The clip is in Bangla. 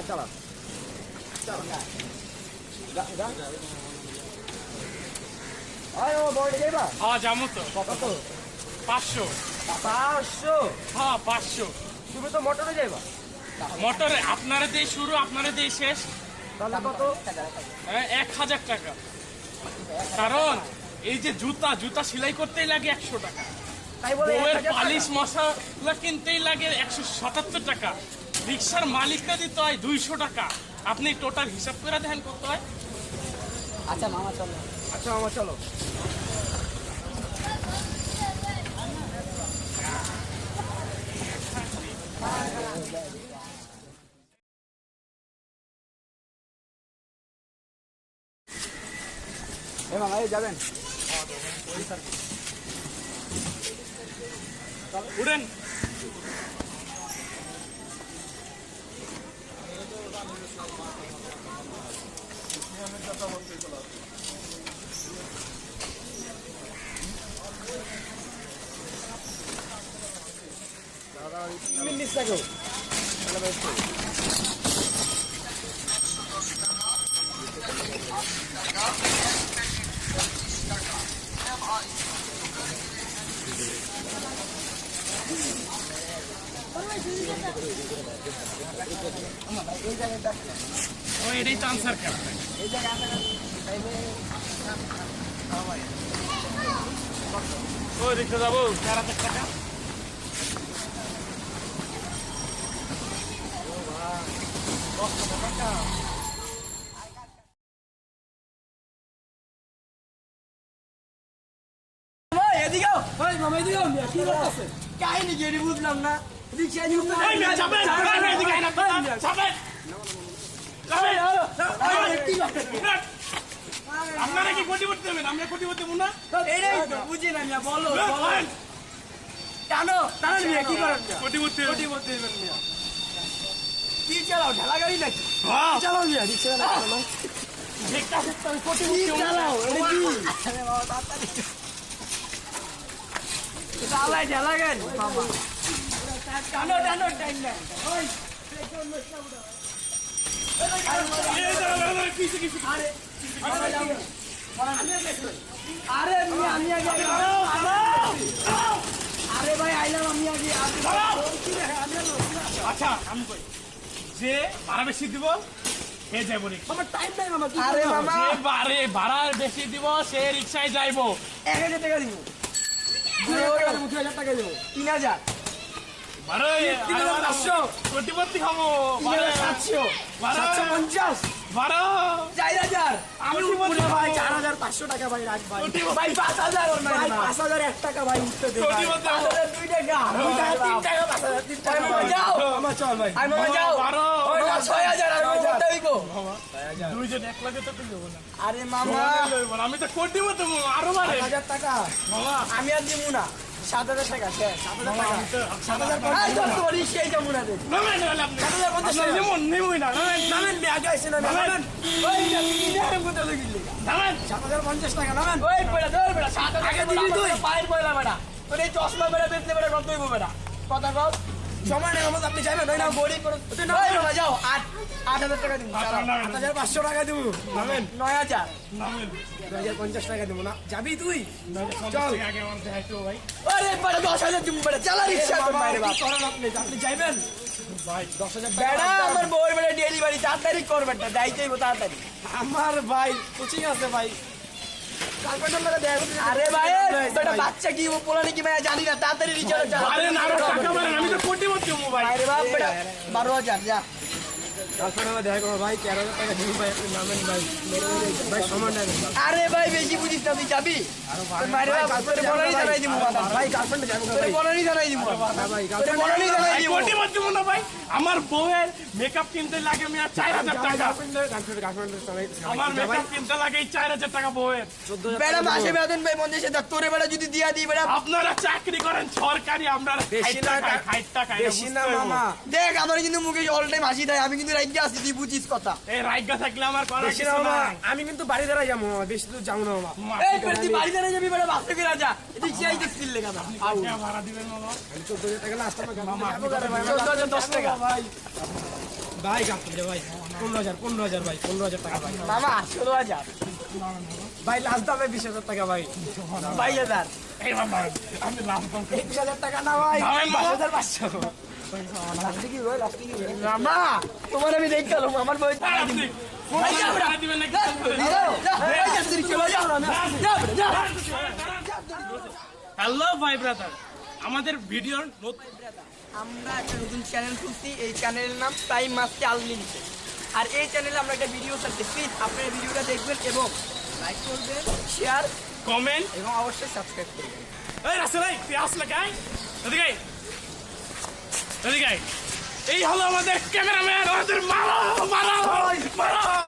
চলো যাবো তো কত 500 500 হ্যাঁ 500 তুমি তো মোটরে যাইবা মোটরে আপনারা দিয়ে শুরু আপনারা দিয়ে শেষ তাহলে কত 1000 টাকা কারণ এই যে জুতা জুতা সেলাই করতেই লাগে 100 টাকা তাই বলে বউয়ের 1000 টাকা? পালিশ মশলা কিনতেই লাগে 177 টাকা রিক্সার মালিককে দিতে হয় 200 টাকা আপনি টোটাল হিসাব করে দেখেন কত হয় আচ্ছা মামা চলো মামা এই যাবেন উড়েন মিনিট থাকো এটাই তো আনসার কেন ও রিক্সা যাবো 4000 টাকা কাহিনী কি বুঝলাম না রিক্সা আপনারা কি কোটি করতে দেবেন আমরা কোটি করতে দেবো না বুঝি না বলো টানো কি করেন কোটি করতে কোটি বলতে দেবেন কি চালাও ঢালা গাড়ি নাকি হ্যাঁ চালাও রিক্সা চালাও দেখতে দেখতে আমি কোটি চালাও এটা কি চালাই ঢালা গাড়ি বাবা টানো টাইম না ওই কিছু কিছু আরে আমি আগে আরে ভাই আইলাম আমি আগে আচ্ছা আমি কই যে ভাড়া বেশি দিব সে যাইব আমার টাইম নাই মামা আরে মামা যে ভাড়া বেশি দিব সে রিক্সায় যাইব 1000 টাকা দিব 2000 টাকা দিব 3000 কোটিপতি হবো 700 750 ভাড়া 4000 আমি উপরে ভাই 4500 টাকা ভাই রাখ ভাই ভাই 5000 ওর ভাই 5001 টাকা ভাই উঠতে দে ভাই 2 টাকা 3 টাকা 5000 3 টাকা যাও মামা চল ভাই আই মামা যাও ওই 6000 আর করতে হইবো দুইজন 1 লাখে তো দেব না আরে মামা আমি তো কোটিপতি আরো বাড়ে 1000 টাকা মামা আমি আর দিব না 7000 টাকা 7000 টাকা 7000 তোর সেই যমুনা দে না না না আপনি 7050 যেমন নেমই না নামেন আগে আইছে না নামেন ওই নিয়ে মতো লাগিলি নামেন 7050 টাকা নামেন ওই পয়লা ধর বেটা 7000 টাকা দিবি তুই পায়ের পয়লা বেটা তোর এই চশমা বেটা বেচতে বেটা কত হইব বেটা কথা কও সময় নেই আমাদের আপনি যাবেন না গরিব করে তুই না বাবা যাও 8000 টাকা দিবি 8500 টাকা দিব নামেন 9000 নামেন 2050 টাকা দিব না যাবি তুই চল আগে আমার দেখাইতো ভাই আরে বেটা 10000 দিব বেটা চালা রিকশা কর বাইরে বাপ করেন আপনি যাবেন ভাই 10000 বেটা আমার বউর বেটা ডেলিভারি তাড়াতাড়ি করবেন না যাইতেইব তাড়াতাড়ি আমার ভাই কোচিং আছে ভাই আরে ভাই বেটা বাচ্চা কি পোলানি কি ভাই জানি না তাড়াতাড়ি রিচার্জ চালা আরে না টাকা মারেন আমি তো কোটিপতি হবো ভাই আরে বাপ বেটা 12000 যা কালকে দেখা করো ভাই 13000 টাকা দিব ভাই আপনি নামেন ভাই ভাই সমান নাই আরে ভাই বেশি বুঝিস না তুই যাবি মারে বাপ তোরে বলানি জানাই দিব ভাই গার্লফ্রেন্ড যাবো তোরে বলানি জানাই দিব ভাই তোরে বলানি জানাই দিব কোটিপতি হবো না ভাই আমার বউয়ের মেকআপ কিনতে লাগে আমি 4000 টাকা গার্লফ্রেন্ড আমার মেকআপ কিনতে লাগে 4000 টাকা বউয়ের বেটা মাসে বেতন ভাই মন দেশে তোরে বেটা যদি দিয়া দি বেটা আপনারা চাকরি করেন সরকারি আমরা বেশি না 60 টাকা বেশি না মামা দেখ আমার কিন্তু মুখে অল টাইম হাসি দেয় আমি কিন্তু রাইতে রাজ্যে আছি তুই বুঝিস কথা এই রাইগা থাকলে আমার করার বেশি কিছু না মামা, নাই। আমি কিন্তু বাড়ি দ্বারা যাবো মামা, বেশি দূর যাবো না মামা। এই পেড়ে তুই বাড়ি জানা যাবি বেটা বাসে করে যা তুই চাই তো স্কিল লেখা না কে ভাড়া দিবেন মামা? আমি 14,000 টাকা লাস্ট আমার মামা, আপনি কত ভাই, 14,010 টাকা ভাই কাটতে দে ভাই, 15,000 ভাই, 15,000 টাকা ভাই। মামা 16,000 ভাই লাস্ট দামে 20,000 টাকা ভাই। 22,000 এই মামা, আমি লাভ কম করি। 21,000 টাকা না ভাই, দামেন মামা। 22,500। মামা তোমার আমি দেখ গেলাম আমার বই আর আপনি ফোন ভাই, যাও না। ভাড়া দিবেন নাকি? হ্যালো ভাই ব্রাদার, আমাদের ভিডিওর নতুন আমরা একটা নতুন চ্যানেল খুলছি এই চ্যানেলের নাম টাইম মাস্তি আনলিমিটেড আর এই চ্যানেলে আমরা একটা ভিডিও ছাড়ছি প্লিজ আপনারা ভিডিওটা দেখবেন এবং লাইক করবেন শেয়ার কমেন্ট। এবং অবশ্যই সাবস্ক্রাইব করবেন এই রাসেল ভাই, তুই আসলে গাই এদিকে আয়। এদিকে আয়। এই হলো আমাদের ক্যামেরাম্যান, আমাদের মারো মারো মারো